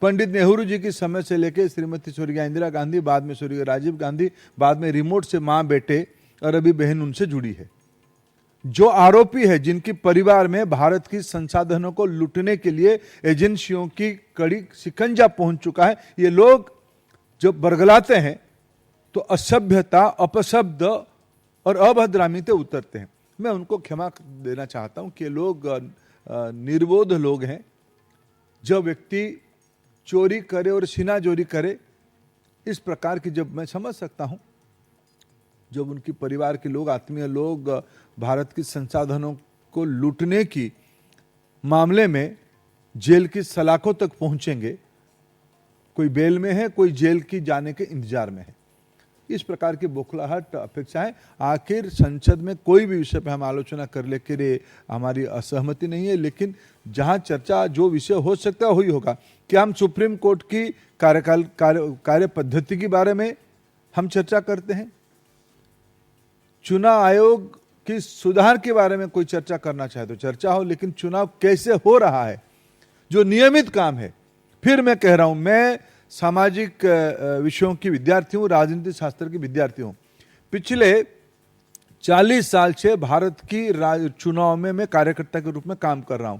पंडित नेहरू जी के समय से लेकर श्रीमती स्वर्गीय इंदिरा गांधी, बाद में स्वर्गीय राजीव गांधी, बाद में रिमोट से मां बेटे और अभी बहन उनसे जुड़ी है। जो आरोपी है, जिनकी परिवार में भारत की संसाधनों को लूटने के लिए एजेंसियों की कड़ी शिकंजा पहुंच चुका है, ये लोग जब बरगलाते हैं तो असभ्यता, अपशब्द और अभद्रामिते उतरते हैं। मैं उनको क्षमा देना चाहता हूं कि लोग निर्बोध लोग हैं। जब व्यक्ति चोरी करे और सीनाजोरी करे, इस प्रकार की, जब मैं समझ सकता हूं, जब उनकी परिवार के लोग, आत्मीय लोग भारत के संसाधनों को लूटने की मामले में जेल की सलाखों तक पहुंचेंगे, कोई बेल में है, कोई जेल की जाने के इंतजार में है, इस प्रकार की बौखलाहट अपेक्षाएं। आखिर संसद में कोई भी विषय पर हम आलोचना कर ले के लिए हमारी असहमति नहीं है, लेकिन जहां चर्चा जो विषय हो सकता है वही होगा। क्या हम सुप्रीम कोर्ट की कार्य पद्धति के बारे में हम चर्चा करते हैं? चुनाव आयोग की सुधार के बारे में कोई चर्चा करना चाहे तो चर्चा हो, लेकिन चुनाव कैसे हो रहा है, जो नियमित काम है। फिर मैं कह रहा हूं, मैं सामाजिक विषयों की विद्यार्थी हूं, राजनीति शास्त्र की विद्यार्थी हूं। पिछले 40 साल से भारत की चुनाव में मैं कार्यकर्ता के रूप में काम कर रहा हूं।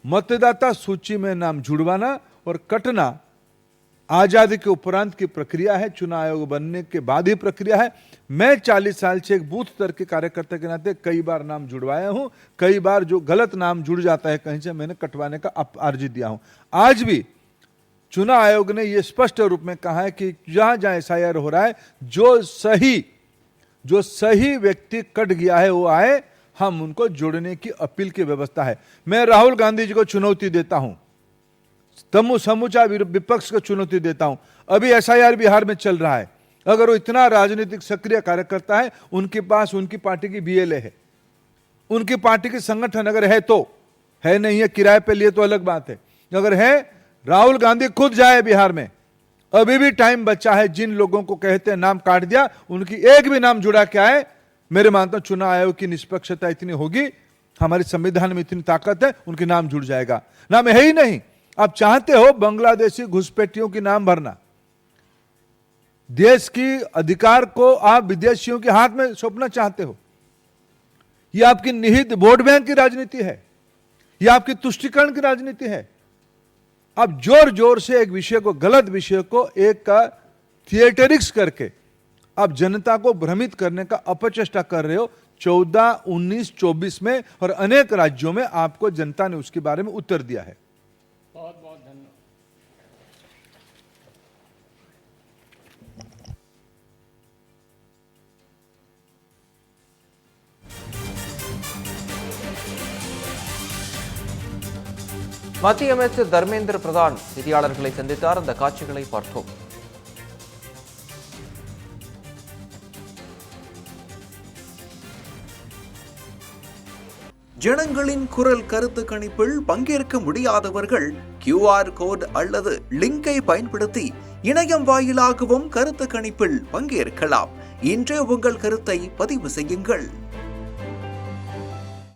मतदाता सूची में नाम जुड़वाना और कटना आजादी के उपरांत की प्रक्रिया है, चुनाव आयोग बनने के बाद ही प्रक्रिया है। मैं 40 साल से एक बूथ स्तर के कार्यकर्ता के नाते कई बार नाम जुड़वाया हूं, कई बार जो गलत नाम जुड़ जाता है कहीं से, मैंने कटवाने का अर्जी दिया हूं। आज भी चुनाव आयोग ने यह स्पष्ट रूप में कहा है कि जहां जहां एसआईआर हो रहा है, जो सही व्यक्ति कट गया है वो आए, हम उनको जोड़ने की अपील की व्यवस्था है। मैं राहुल गांधी जी को चुनौती देता हूं, समूचा विपक्ष को चुनौती देता हूं। अभी एसआईआर बिहार में चल रहा है, अगर वो इतना राजनीतिक सक्रिय कार्यकर्ता है, उनके पास उनकी पार्टी की बीएलए है, उनकी पार्टी के संगठन अगर है तो है, नहीं है किराए पे लिए तो अलग बात है। अगर है, राहुल गांधी खुद जाए बिहार में, अभी भी टाइम बचा है। जिन लोगों को कहते हैं नाम काट दिया, उनकी एक भी नाम जुड़ा के आए। मेरे मानता हूं चुनाव आयोग की निष्पक्षता इतनी होगी, हमारे संविधान में इतनी ताकत है, उनके नाम जुड़ जाएगा। नाम है ही नहीं, आप चाहते हो बांग्लादेशी घुसपैठियों की नाम भरना, देश की अधिकार को आप विदेशियों के हाथ में सौंपना चाहते हो। यह आपकी निहित वोट बैंक की राजनीति है, यह आपकी तुष्टीकरण की राजनीति है। आप जोर जोर से एक विषय को, गलत विषय को एक का थिएटरिक्स करके आप जनता को भ्रमित करने का अपचेष्टा कर रहे हो। 14, 19, 24 में और अनेक राज्यों में आपको जनता ने उसके बारे में उत्तर दिया है। बहुत बहुत धन्यवाद। மத்திய அமைச்சர் தர்மேந்திர பிரதான் செய்தியாளர்களை சந்தித்தார். அந்த காட்சிகளை பார்த்தோம். ஜனங்களின் குரல் கருத்து கணிப்பில் பங்கேற்க முடியாதவர்கள் QR கோட் அல்லது லிங்கை பயன்படுத்தி இணையம் வாயிலாகவும் கருத்து கணிப்பில் பங்கேற்கலாம். இன்றே உங்கள் கருத்தை பதிவு செய்யுங்கள்.